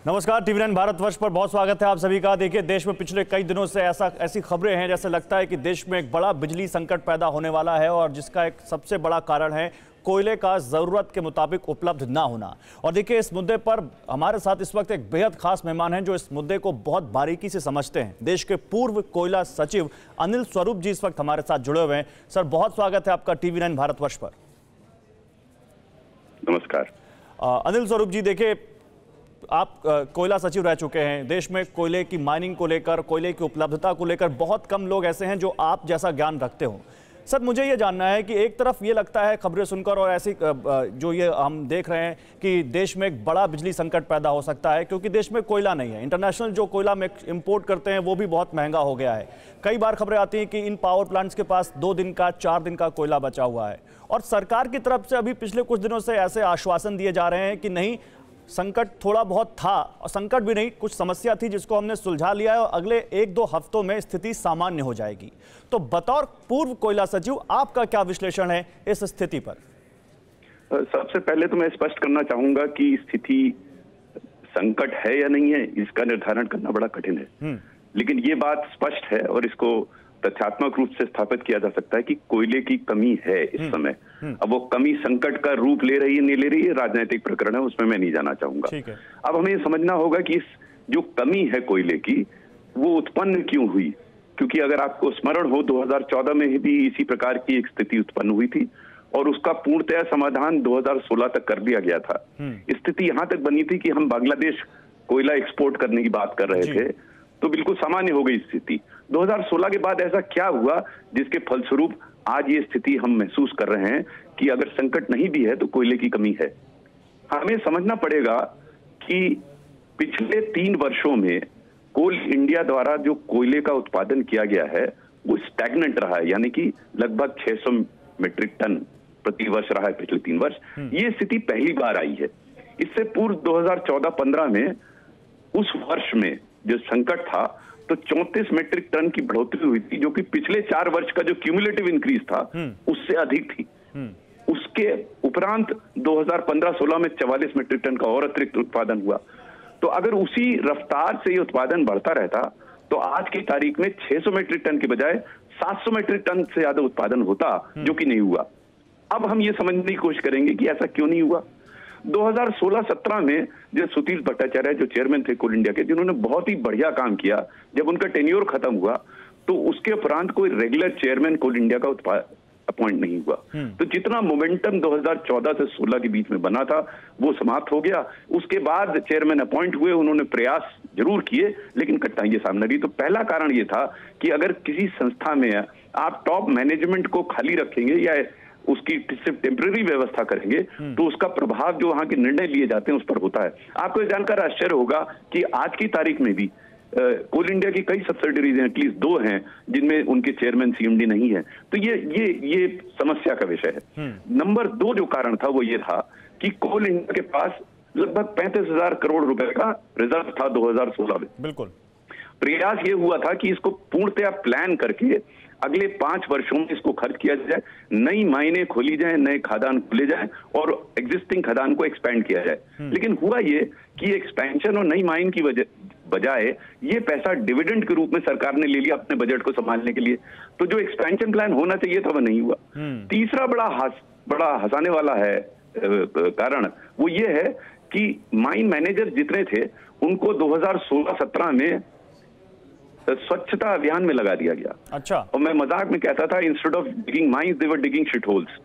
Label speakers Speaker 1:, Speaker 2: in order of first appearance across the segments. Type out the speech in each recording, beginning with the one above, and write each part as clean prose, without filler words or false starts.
Speaker 1: नमस्कार, टीवी 9 भारतवर्ष पर बहुत स्वागत है आप सभी का। देखिए, देश में पिछले कई दिनों से ऐसी खबरें हैं जैसे लगता है कि देश में एक बड़ा बिजली संकट पैदा होने वाला है और जिसका एक सबसे बड़ा कारण है कोयले का जरूरत के मुताबिक उपलब्ध ना होना। और देखिए, इस मुद्दे पर हमारे साथ इस वक्त एक बेहद खास मेहमान हैं जो इस मुद्दे को बहुत बारीकी से समझते हैं। देश के पूर्व कोयला सचिव अनिल स्वरूप जी इस वक्त हमारे साथ जुड़े हुए हैं। सर, बहुत स्वागत है आपका टीवी 9 भारतवर्ष पर।
Speaker 2: नमस्कार।
Speaker 1: अनिल स्वरूप जी, देखिए, आप कोयला सचिव रह चुके हैं। देश में कोयले की माइनिंग को लेकर, कोयले की उपलब्धता को लेकर बहुत कम लोग ऐसे हैं जो आप जैसा ज्ञान रखते हो। सर, मुझे ये जानना है कि एक तरफ ये लगता है खबरें सुनकर और ऐसी जो ये हम देख रहे हैं कि देश में एक बड़ा बिजली संकट पैदा हो सकता है क्योंकि देश में कोयला नहीं है। इंटरनेशनल जो कोयला में इंपोर्ट करते हैं वो भी बहुत महंगा हो गया है। कई बार खबरें आती हैं कि इन पावर प्लांट्स के पास 2 दिन का 4 दिन का कोयला बचा हुआ है और सरकार की तरफ से अभी पिछले कुछ दिनों से ऐसे आश्वासन दिए जा रहे हैं कि नहीं, संकट थोड़ा बहुत था और संकट भी नहीं, कुछ समस्या थी जिसको हमने सुलझा लिया है और अगले 1-2 हफ्तों में स्थिति सामान्य हो जाएगी। तो बतौर पूर्व कोयला सचिव आपका क्या विश्लेषण है इस स्थिति पर?
Speaker 2: सबसे पहले तो मैं स्पष्ट करना चाहूंगा कि स्थिति संकट है या नहीं है इसका निर्धारण करना बड़ा कठिन है, लेकिन ये बात स्पष्ट है और इसको तथ्यात्मक रूप से स्थापित किया जा सकता है कि कोयले की कमी है इस समय। अब वो कमी संकट का रूप ले रही है नहीं ले रही है, राजनीतिक प्रकरण है, उसमें मैं नहीं जाना चाहूंगा। अब हमें ये समझना होगा कि इस जो कमी है कोयले की वो उत्पन्न क्यों हुई, क्योंकि अगर आपको स्मरण हो 2014 में भी इसी प्रकार की एक स्थिति उत्पन्न हुई थी और उसका पूर्णतया समाधान 2016 तक कर दिया गया था। स्थिति यहां तक बनी थी कि हम बांग्लादेश कोयला एक्सपोर्ट करने की बात कर रहे थे, तो बिल्कुल सामान्य हो गई स्थिति। 2016 के बाद ऐसा क्या हुआ जिसके फलस्वरूप आज ये स्थिति हम महसूस कर रहे हैं कि अगर संकट नहीं भी है तो कोयले की कमी है। हमें समझना पड़ेगा कि पिछले 3 वर्षों में कोल इंडिया द्वारा जो कोयले का उत्पादन किया गया है वो स्टैग्नेंट रहा है, यानी कि लगभग 600 मीट्रिक टन प्रति वर्ष रहा है पिछले 3 वर्ष। ये स्थिति पहली बार आई है। इससे पूर्व 2014-15 में उस वर्ष में जो संकट था तो 34 मीट्रिक टन की बढ़ोतरी हुई थी, जो कि पिछले 4 वर्ष का जो क्यूमुलेटिव इंक्रीज था उससे अधिक थी। उसके उपरांत 2015-16 में 44 मीट्रिक टन का और अतिरिक्त उत्पादन हुआ। तो अगर उसी रफ्तार से ये उत्पादन बढ़ता रहता तो आज की तारीख में 600 मीट्रिक टन के बजाय 700 मीट्रिक टन से ज्यादा उत्पादन होता, जो कि नहीं हुआ। अब हम ये समझने की कोशिश करेंगे कि ऐसा क्यों नहीं हुआ। 2016-17 में जो सुशील भट्टाचार्य जो चेयरमैन थे कोल इंडिया के, जिन्होंने बहुत ही बढ़िया काम किया, जब उनका टेन्योर खत्म हुआ तो उसके उपरांत कोई रेगुलर चेयरमैन कोल इंडिया का अपॉइंट नहीं हुआ। तो जितना मोमेंटम 2014 से 16 के बीच में बना था वो समाप्त हो गया। उसके बाद चेयरमैन अपॉइंट हुए, उन्होंने प्रयास जरूर किए लेकिन कठिनाइयां सामने आई। तो पहला कारण ये था कि अगर किसी संस्था में आप टॉप मैनेजमेंट को खाली रखेंगे या उसकी सिर्फ टेम्पररी व्यवस्था करेंगे तो उसका प्रभाव जो वहां के निर्णय लिए जाते हैं उस पर होता है। आपको जानकर आश्चर्य होगा कि आज की तारीख में भी कोल इंडिया की कई सब्सिडरीज हैं, एटलीस्ट 2 हैं जिनमें उनके चेयरमैन सीएमडी नहीं है। तो ये समस्या का विषय है। नंबर 2 जो कारण था वो ये था कि कोल इंडिया के पास लगभग 35,000 करोड़ रुपए का रिजर्व था 2016 में।
Speaker 1: बिल्कुल
Speaker 2: प्रयास ये हुआ था कि इसको पूर्णतया प्लान करके अगले 5 वर्षों में इसको खर्च किया जाए, नई माइनें खोली जाए, नए खदान खुले जाए और एग्जिस्टिंग खदान को एक्सपेंड किया जाए। लेकिन हुआ ये कि एक्सपेंशन और नई माइन की बजाय ये पैसा डिविडेंड के रूप में सरकार ने ले लिया अपने बजट को संभालने के लिए। तो जो एक्सपेंशन प्लान होना चाहिए था वो नहीं हुआ। तीसरा बड़ा हंसाने वाला है कारण वो ये है कि माइन मैनेजर जितने थे उनको 2016-17 में स्वच्छता अभियान में लगा दिया गया।
Speaker 1: अच्छा।
Speaker 2: और मैं मजाक में कहता था instead of digging mines they were digging shit holes.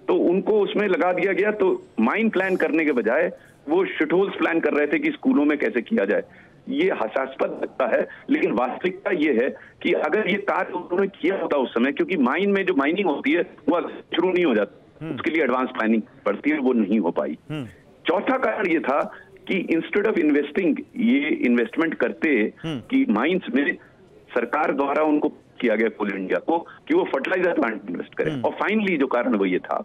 Speaker 2: तो उनको उसमें लगा दिया गया। तो माइन प्लान करने के बजाय वो शिट होल्स प्लान कर रहे थे कि स्कूलों में कैसे किया जाए। ये हास्यास्पद लगता है, लेकिन वास्तविकता ये है कि अगर ये कार्य उन्होंने किया होता उस समय, क्योंकि माइन में जो माइनिंग होती है वो शुरू नहीं हो जाती, उसके लिए एडवांस प्लानिंग पड़ती है, वो नहीं हो पाई। चौथा कारण ये था कि इंस्टेड ऑफ इन्वेस्टिंग, ये इन्वेस्टमेंट करते कि माइंस में सरकार द्वारा उनको किया गया कोल इंडिया को कि वो फर्टिलाइजर प्लांट इन्वेस्ट करें। और फाइनली जो कारण वो ये था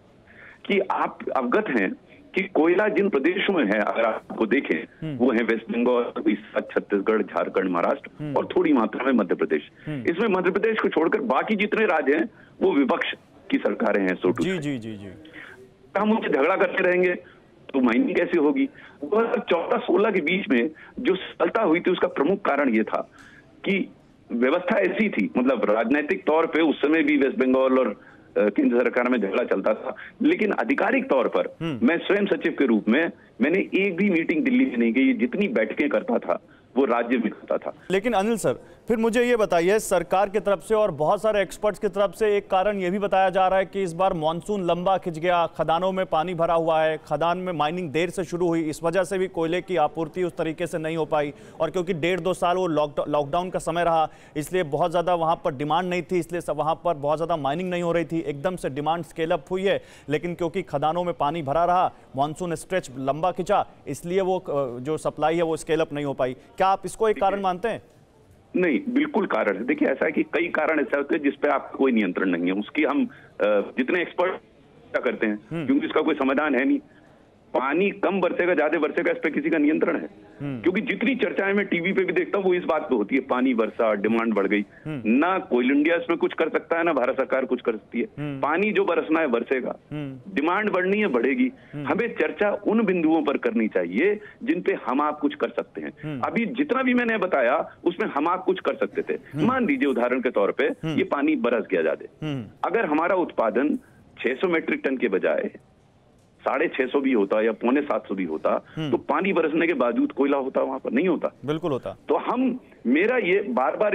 Speaker 2: कि आप अवगत हैं कि कोयला जिन प्रदेशों में है, अगर आपको देखें, वो है वेस्ट बंगाल, उड़ीसा, छत्तीसगढ़, झारखंड, महाराष्ट्र और थोड़ी मात्रा में मध्य प्रदेश। इसमें मध्य प्रदेश को छोड़कर बाकी जितने राज्य हैं वो विपक्ष की सरकारें हैं।
Speaker 1: जी।
Speaker 2: हम उनसे झगड़ा करते रहेंगे तो माइनिंग कैसे होगी? 2014-16 के बीच में जो सफलता हुई थी उसका प्रमुख कारण ये था कि व्यवस्था ऐसी थी, मतलब राजनीतिक तौर पे उस समय भी वेस्ट बंगाल और केंद्र सरकार में झगड़ा चलता था, लेकिन आधिकारिक तौर पर मैं स्वयं सचिव के रूप में मैंने एक भी मीटिंग दिल्ली में नहीं की, जितनी बैठकें करता था वो राज्य में करता था।
Speaker 1: लेकिन अनिल सर, फिर मुझे ये बताइए, सरकार की तरफ से और बहुत सारे एक्सपर्ट्स की तरफ से एक कारण ये भी बताया जा रहा है कि इस बार मानसून लंबा खिंच गया, खदानों में पानी भरा हुआ है, खदान में माइनिंग देर से शुरू हुई, इस वजह से भी कोयले की आपूर्ति उस तरीके से नहीं हो पाई, और क्योंकि 1.5-2 साल वो लॉकडाउन का समय रहा, इसलिए बहुत ज़्यादा वहाँ पर डिमांड नहीं थी, इसलिए वहाँ पर बहुत ज़्यादा माइनिंग नहीं हो रही थी। एकदम से डिमांड स्केल अप हुई है, लेकिन क्योंकि खदानों में पानी भरा रहा, मानसून स्ट्रेच लंबा खिंचा, इसलिए वो जो सप्लाई है वो स्केल अप नहीं हो पाई। क्या आप इसको एक कारण मानते हैं?
Speaker 2: नहीं, बिल्कुल कारण है। देखिए, ऐसा है कि कई कारण ऐसे होते हैं जिसपे आप कोई नियंत्रण नहीं है, उसकी हम जितने एक्सपर्ट करते हैं, क्योंकि इसका कोई समाधान है नहीं। पानी कम बरसेगा ज्यादा बरसेगा, इस पे किसी का नियंत्रण है? क्योंकि जितनी चर्चाएं मैं टीवी पे भी देखता हूँ वो इस बात पे होती है, पानी बरसा, डिमांड बढ़ गई। ना कोयल इंडिया इसमें कुछ कर सकता है, ना भारत सरकार कुछ कर सकती है। पानी जो बरसना है बरसेगा, डिमांड बढ़नी है बढ़ेगी। हमें चर्चा उन बिंदुओं पर करनी चाहिए जिन पे हम आप कुछ कर सकते हैं। अभी जितना भी मैंने बताया उसमें हम आप कुछ कर सकते थे। मान लीजिए उदाहरण के तौर पे ये पानी बरस गया ज्यादा, अगर हमारा उत्पादन 600 मेट्रिक टन के बजाय 650 भी होता या 625 भी होता, तो पानी बरसने के बावजूद कोयला होता वहां पर? नहीं होता।
Speaker 1: बिल्कुल होता।
Speaker 2: तो मेरा ये बार बार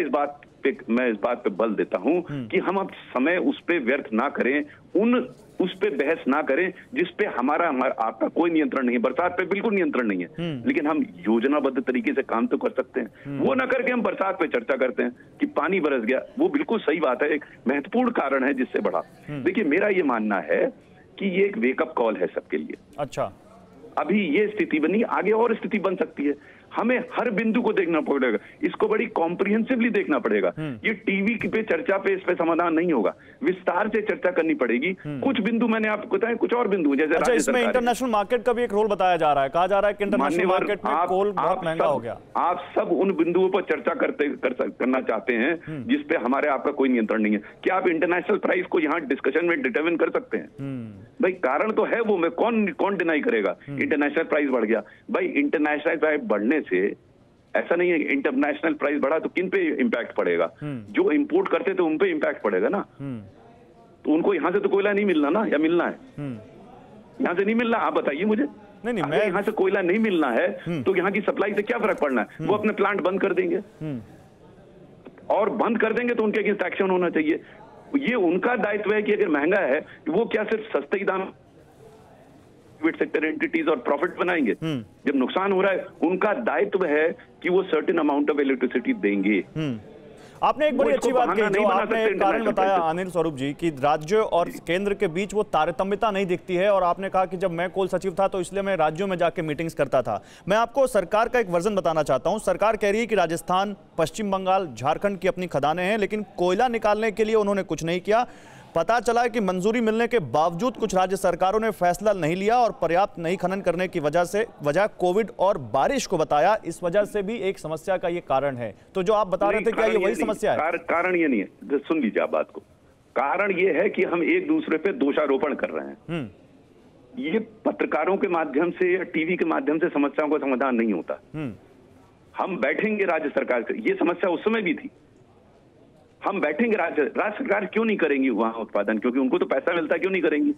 Speaker 2: मैं इस बात पे बल देता हूं कि हम अब समय उस पे व्यर्थ ना करें, उस पे बहस ना करें जिस पे हमारा आपका कोई नियंत्रण नहीं है। बरसात पे बिल्कुल नियंत्रण नहीं है, लेकिन हम योजनाबद्ध तरीके से काम तो कर सकते हैं। वो ना करके हम बरसात पे चर्चा करते हैं कि पानी बरस गया। वो बिल्कुल सही बात है, एक महत्वपूर्ण कारण है जिससे बढ़ा। देखिए, मेरा ये मानना है कि ये एक वेकअप कॉल है सबके लिए।
Speaker 1: अच्छा,
Speaker 2: अभी ये स्थिति बनी, आगे और स्थिति बन सकती है। हमें हर बिंदु को देखना पड़ेगा, इसको बड़ी कॉम्प्रिहेंसिवली देखना पड़ेगा। ये टीवी पे चर्चा पे इस पे समाधान नहीं होगा, विस्तार से चर्चा करनी पड़ेगी। कुछ बिंदु मैंने आपको बताया, कुछ और बिंदु जैसे
Speaker 1: अच्छा, इसमें इंटरनेशनल मार्केट का भी एक रोल बताया जा रहा है। कहा जा रहा है कि इंटरनेशनल मार्केट में कोल बहुत महंगा हो गया।
Speaker 2: आप सब उन बिंदुओं पर चर्चा करना चाहते हैं जिसपे हमारे आपका कोई नियंत्रण नहीं है। क्या आप इंटरनेशनल प्राइस को यहाँ डिस्कशन में डिटरमिन कर सकते हैं? भाई कारण तो है, वो में कौन डिनाई करेगा? इंटरनेशनल प्राइस बढ़ गया, भाई इंटरनेशनल प्राइस बढ़ने से ऐसा नहीं है इंटरनेशनल प्राइस बढ़ा तो किन पे इंपैक्ट पड़ेगा? जो इंपोर्ट करते थे उन पे इंपैक्ट पड़ेगा ना। तो उनको यहां से तो कोयला नहीं मिलना ना, या मिलना है? यहां से नहीं मिलना, आप बताइए मुझे।
Speaker 1: नहीं,
Speaker 2: मैं यहां से कोयला नहीं मिलना है तो यहाँ की सप्लाई से क्या फर्क पड़ना है? वो अपने प्लांट बंद कर देंगे, और बंद कर देंगे तो उनके अगेंस्ट एक्शन होना चाहिए। ये उनका दायित्व है कि अगर महंगा है वो क्या सिर्फ सस्ते ही दाम सेक्टर एंटिटीज और प्रॉफिट बनाएंगे? जब नुकसान हो रहा है उनका दायित्व है कि वो सर्टेन अमाउंट ऑफ इलेक्ट्रिसिटी देंगे।
Speaker 1: आपने एक बड़ी अच्छी बात कही, जो आपने एक कारण बताया अनिल स्वरूप जी, कि राज्य और केंद्र के बीच वो तारतम्यता नहीं दिखती है। और आपने कहा कि जब मैं कोल सचिव था तो इसलिए मैं राज्यों में जाके मीटिंग्स करता था। मैं आपको सरकार का एक वर्जन बताना चाहता हूं। सरकार कह रही है कि राजस्थान, पश्चिम बंगाल, झारखंड की अपनी खदानें हैं, लेकिन कोयला निकालने के लिए उन्होंने कुछ नहीं किया। पता चला है कि मंजूरी मिलने के बावजूद कुछ राज्य सरकारों ने फैसला नहीं लिया और पर्याप्त नहीं खनन करने की वजह कोविड और बारिश को बताया। इस वजह से भी एक समस्या का ये कारण है। तो जो आप बता रहे थे, क्या ये वही समस्या है?
Speaker 2: कारण ये नहीं है, सुन लीजिए आप बात को। कारण ये है कि हम एक दूसरे पे दोषारोपण कर रहे हैं। ये पत्रकारों के माध्यम से या टीवी के माध्यम से समस्याओं का समाधान नहीं होता। हम बैठेंगे राज्य सरकार से, ये समस्या उस समय भी थी, हम बैठेंगे राज्य सरकार क्यों नहीं करेंगी वहां उत्पादन? क्योंकि उनको तो पैसा मिलता है, क्यों नहीं करेंगी?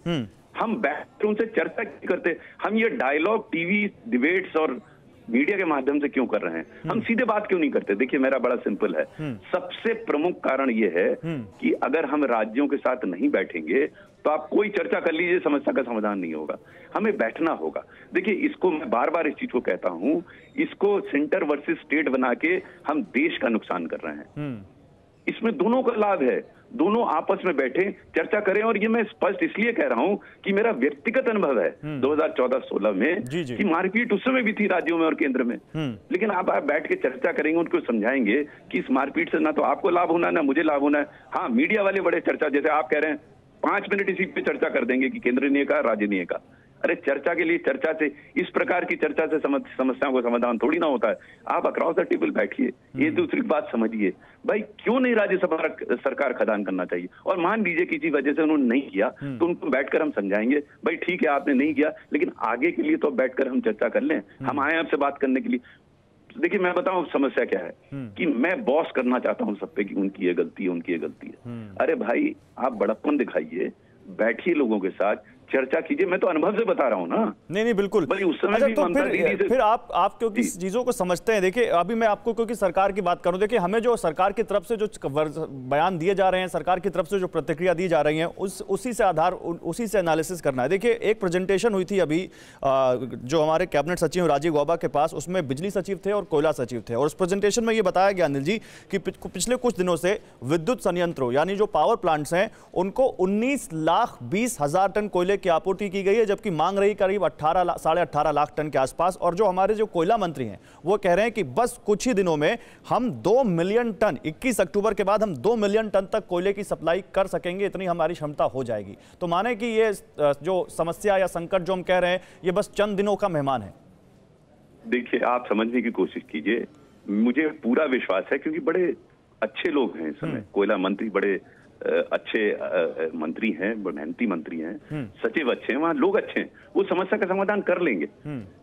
Speaker 2: हम बैठ उनसे चर्चा नहीं करते, हम ये डायलॉग टीवी डिबेट्स और मीडिया के माध्यम से क्यों कर रहे हैं? हम सीधे बात क्यों नहीं करते? देखिए, मेरा बड़ा सिंपल है। सबसे प्रमुख कारण ये है कि अगर हम राज्यों के साथ नहीं बैठेंगे तो आप कोई चर्चा कर लीजिए, समस्या का समाधान नहीं होगा। हमें बैठना होगा। देखिए, इसको मैं बार बार इस चीज को कहता हूं, इसको सेंटर वर्सेस स्टेट बना के हम देश का नुकसान कर रहे हैं। इसमें दोनों का लाभ है, दोनों आपस में बैठे चर्चा करें। और ये मैं स्पष्ट इसलिए कह रहा हूं कि मेरा व्यक्तिगत अनुभव है 2014-16 में कि मारपीट उस समय भी थी राज्यों में और केंद्र में। लेकिन आप बैठ के चर्चा करेंगे, उनको समझाएंगे कि इस मारपीट से ना तो आपको लाभ होना है ना मुझे लाभ होना है। हाँ, मीडिया वाले बड़े चर्चा, जैसे आप कह रहे हैं 5 मिनट इसी पे चर्चा कर देंगे कि केंद्र ने कहा, राज्य ने कहा। अरे चर्चा के लिए चर्चा से, इस प्रकार की चर्चा से समस्याओं का समाधान थोड़ी ना होता है। आप अक्रॉस द टेबल बैठिए, ये दूसरी बात समझिए। भाई क्यों नहीं राज्यसभा सरकार खदान करना चाहिए? और मान लीजिए किसी वजह से उन्होंने नहीं किया तो उनको बैठकर हम समझाएंगे, भाई ठीक है आपने नहीं किया, लेकिन आगे के लिए तो बैठकर हम चर्चा कर लें। हम आए आपसे बात करने के लिए। देखिए मैं बताऊं समस्या क्या है कि मैं बॉस करना चाहता हूं सब पे कि उनकी ये गलती है, उनकी ये गलती है। अरे भाई आप बड़प्पन दिखाइए, बैठिए लोगों के साथ, चर्चा कीजिए। मैं तो अनुभव से बता रहा हूं ना।
Speaker 1: नहीं बिल्कुल।
Speaker 2: भाई उस समय भी
Speaker 1: तो
Speaker 2: ममता दीदी से
Speaker 1: फिर आप क्योंकि चीजों को समझते हैं, देखिए अभी मैं आपको क्योंकि सरकार की बात करूं, देखिए हमें जो सरकार की तरफ से जो बयान दिए जा रहे हैं, सरकार की तरफ से जो प्रतिक्रिया दी जा रही है, उसी से एनालिसिस करना है। देखिए एक प्रेजेंटेशन हुई थी अभी जो हमारे कैबिनेट सचिव राजीव गौबा के पास, उसमें बिजली सचिव थे और कोयला सचिव थे, और उस प्रेजेंटेशन में ये बताया गया अनिल जी कि पिछले कुछ दिनों से विद्युत संयंत्रों यानी जो पावर प्लांट्स हैं उनको 19,20,000 टन कोयले की आपूर्ति की गई है, जबकि मांग रही करीब 18 लाख टन के आसपास। और जो हमारे जो कोयला मंत्री हैं वो कह रहे हैं कि बस कुछ ही दिनों में हम 2 मिलियन टन, 21 अक्टूबर के बाद हम 2 मिलियन टन तक कोयले की सप्लाई कर सकेंगे, इतनी हमारी क्षमता हो जाएगी। तो माने कि ये जो समस्या या संकट जो हम कह रहे हैं ये बस चंद दिनों का मेहमान है।
Speaker 2: देखिए आप समझने की कोशिश कीजिए, मुझे पूरा विश्वास है क्योंकि बड़े अच्छे लोग हैं इस समय। कोयला मंत्री बड़े अच्छे मंत्री हैं, मेहनती मंत्री हैं, सचिव अच्छे हैं, वहां लोग अच्छे हैं, वो समस्या का समाधान कर लेंगे।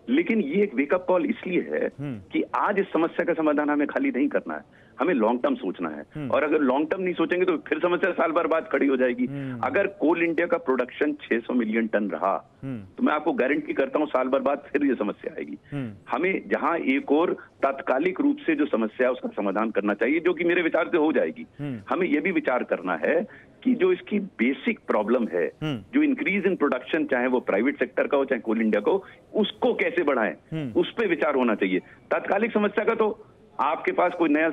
Speaker 2: लेकिन ये एक वेकअप कॉल इसलिए है कि आज इस समस्या का समाधान हमें खाली नहीं करना है, हमें लॉन्ग टर्म सोचना है। और अगर लॉन्ग टर्म नहीं सोचेंगे तो फिर समस्या साल भर बाद खड़ी हो जाएगी। अगर कोल इंडिया का प्रोडक्शन 600 मिलियन टन रहा तो मैं आपको गारंटी करता हूं साल भर बाद फिर ये समस्या आएगी। हमें जहां एक और तात्कालिक रूप से जो समस्या है उसका समाधान करना चाहिए, जो कि मेरे विचार से हो जाएगी। हमें यह भी विचार करना है कि जो इसकी बेसिक प्रॉब्लम है, जो इंक्रीज इन प्रोडक्शन, चाहे वो प्राइवेट सेक्टर का हो चाहे कोल इंडिया का हो, उसको कैसे बढ़ाएं, उस पर विचार होना चाहिए। तात्कालिक समस्या का तो आपके पास कोई नया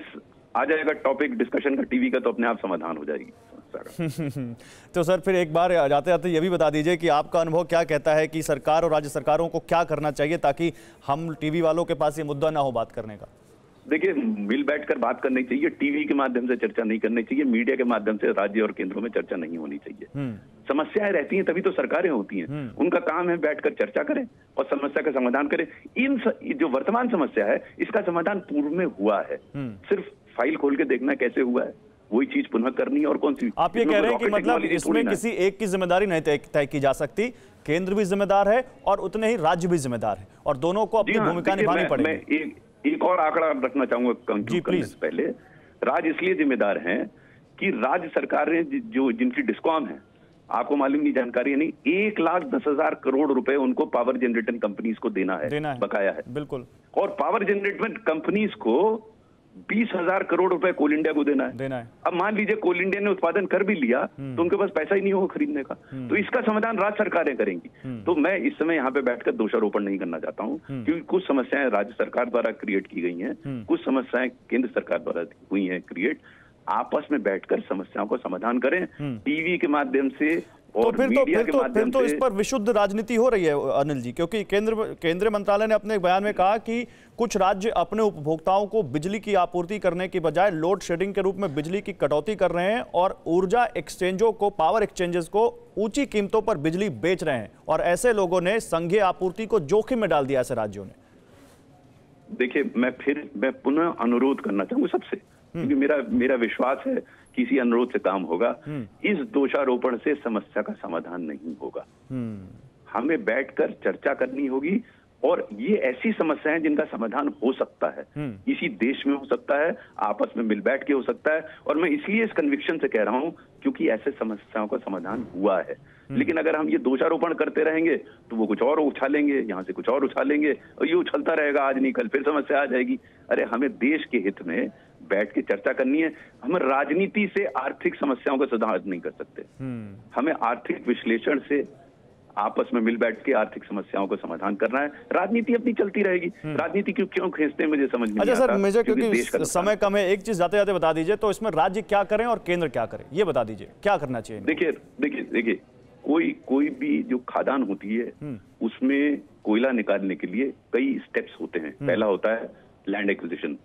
Speaker 2: आ जाएगा टॉपिक डिस्कशन का टीवी का, तो अपने आप समाधान हो जाएगी समस्या का।
Speaker 1: तो सर फिर एक बार जाते जाते ये भी बता दीजिए कि आपका अनुभव क्या कहता है कि सरकार और राज्य सरकारों को क्या करना चाहिए ताकि हम टीवी वालों के पास ये मुद्दा ना हो बात करने का।
Speaker 2: देखिए मिल बैठकर बात करनी चाहिए, टीवी के माध्यम से चर्चा नहीं करनी चाहिए, मीडिया के माध्यम से राज्य और केंद्रों में चर्चा नहीं होनी चाहिए। समस्याएं रहती हैं तभी तो सरकारें होती हैं, उनका काम है बैठकर चर्चा करें और समस्या का समाधान करें। जो वर्तमान समस्या है इसका समाधान पूर्व में हुआ है, सिर्फ फाइल खोल के देखना कैसे हुआ है, वही चीज पुनः करनी है। और कौन सी
Speaker 1: आप ये कह रहे हैं कि मतलब इसमें किसी एक की जिम्मेदारी नहीं तय की जा सकती, केंद्र भी जिम्मेदार है और उतने ही राज्य भी जिम्मेदार है, और दोनों को अपनी भूमिका निभानी पड़ेगी।
Speaker 2: एक और आंकड़ा रखना चाहूंगा कंक्लूड करने से पहले। राज्य इसलिए जिम्मेदार हैं कि राज्य सरकारें जो जिनकी डिस्कॉम है, आपको मालूम नहीं, जानकारी है नहीं, 1,10,000 करोड़ रुपए उनको पावर जनरेटिंग कंपनीज को देना है, बकाया है।
Speaker 1: बिल्कुल।
Speaker 2: और पावर जनरेटिंग कंपनीज को 20,000 करोड़ रुपए कोल इंडिया को देना है। अब मान लीजिए कोल इंडिया ने उत्पादन कर भी लिया तो उनके पास पैसा ही नहीं होगा खरीदने का, तो इसका समाधान राज्य सरकारें करेंगी। तो मैं इस समय यहाँ पे बैठकर दोषारोपण नहीं करना चाहता हूँ, क्योंकि कुछ समस्याएं राज्य सरकार द्वारा क्रिएट की गई हैं, कुछ समस्याएं केंद्र सरकार द्वारा हुई हैं क्रिएट। आपस में बैठकर समस्याओं को समाधान करें, टीवी के माध्यम से और मीडिया के माध्यम से।
Speaker 1: इस पर विशुद्ध राजनीति हो रही है अनिल जी, क्योंकि केंद्रीय मंत्रालय ने अपने एक बयान में कहा कि कुछ राज्य अपने उपभोक्ताओं को बिजली की आपूर्ति करने की बजाय लोड शेडिंग के रूप में बिजली की कटौती कर रहे हैं और ऊर्जा एक्सचेंजों को, पावर एक्सचेंजेस को ऊंची कीमतों पर बिजली बेच रहे हैं, और ऐसे लोगों ने संघीय आपूर्ति को जोखिम में डाल दिया ऐसे राज्यों ने।
Speaker 2: देखिए मैं पुनः अनुरोध करना चाहूंगा सबसे, क्योंकि मेरा विश्वास है कि इसी अनुरोध से काम होगा। इस दोषारोपण से समस्या का समाधान नहीं होगा, हमें बैठकर चर्चा करनी होगी। और ये ऐसी समस्याएं जिनका समाधान हो सकता है, इसी देश में हो सकता है, आपस में मिल बैठ के हो सकता है। और मैं इसलिए इस कन्विक्शन से कह रहा हूं क्योंकि ऐसे समस्याओं का समाधान हुआ है। लेकिन अगर हम ये दोषारोपण करते रहेंगे तो वो कुछ और उछालेंगे, यहाँ से कुछ और उछालेंगे, और ये उछलता रहेगा, आज नहीं कल फिर समस्या आ जाएगी। अरे हमें देश के हित में बैठ के चर्चा करनी है। हम राजनीति से आर्थिक समस्याओं का सुधार नहीं कर सकते, हमें आर्थिक विश्लेषण से आपस में मिल बैठ के आर्थिक समस्याओं का समाधान करना है। राजनीति अपनी चलती रहेगी, राजनीति क्यों खींचते हैं मुझे समझ नहीं आता।
Speaker 1: अच्छा सर, मुझे क्योंकि समय कम है, एक चीज जाते जाते बता दीजिए, तो इसमें राज्य क्या करें और केंद्र क्या करे, ये बता दीजिए, क्या करना चाहिए।
Speaker 2: देखिए कोई भी जो खादान होती है उसमें कोयला निकालने के लिए कई स्टेप्स होते हैं। पहला होता है लैंड एक्विजिशन,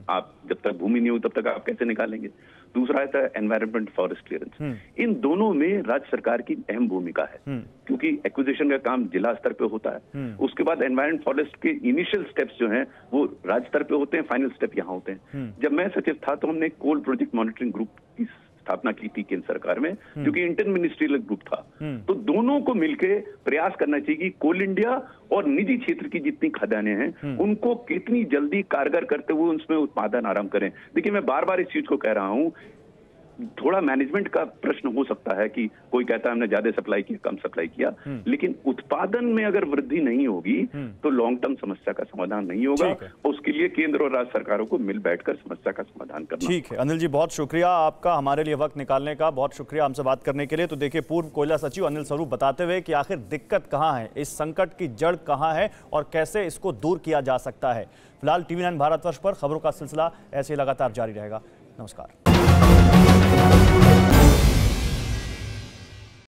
Speaker 2: आप जब तक भूमि नहीं हो तब तक आप कैसे निकालेंगे। दूसरा आता है एनवायरमेंट फॉरेस्ट क्लियरेंस। इन दोनों में राज्य सरकार की अहम भूमिका है, क्योंकि एक्विजिशन का काम जिला स्तर पे होता है, उसके बाद एनवायरमेंट फॉरेस्ट के इनिशियल स्टेप्स जो हैं वो राज्य स्तर पे होते हैं, फाइनल स्टेप यहाँ होते हैं। जब मैं सचिव था तो हमने कोल प्रोजेक्ट मॉनिटरिंग ग्रुप की स्थापना की थी केंद्र सरकार में, जो कि इंटर मिनिस्ट्रियल ग्रुप था। तो दोनों को मिलकर प्रयास करना चाहिए कि कोल इंडिया और निजी क्षेत्र की जितनी खदानें हैं उनको कितनी जल्दी कारगर करते हुए उसमें उत्पादन आरंभ करें। देखिए, मैं बार बार इस चीज को कह रहा हूं, थोड़ा मैनेजमेंट का प्रश्न हो सकता है कि कोई कहता है हमने ज्यादा सप्लाई किया, कम सप्लाई किया, लेकिन उत्पादन में अगर वृद्धि नहीं होगी तो लॉन्ग टर्म समस्या का समाधान नहीं होगा। उसके लिए केंद्र और राज्य सरकारों को मिल बैठकर समस्या का समाधान करना।
Speaker 1: ठीक है अनिल जी, बहुत शुक्रिया आपका हमारे लिए वक्त निकालने का, बहुत शुक्रिया हमसे बात करने के लिए। तो देखिए, पूर्व कोयला सचिव अनिल स्वरूप बताते हुए कि आखिर दिक्कत कहां है, इस संकट की जड़ कहां है और कैसे इसको दूर किया जा सकता है। फिलहाल TV9 भारतवर्ष पर खबरों का सिलसिला ऐसे लगातार जारी रहेगा। नमस्कार।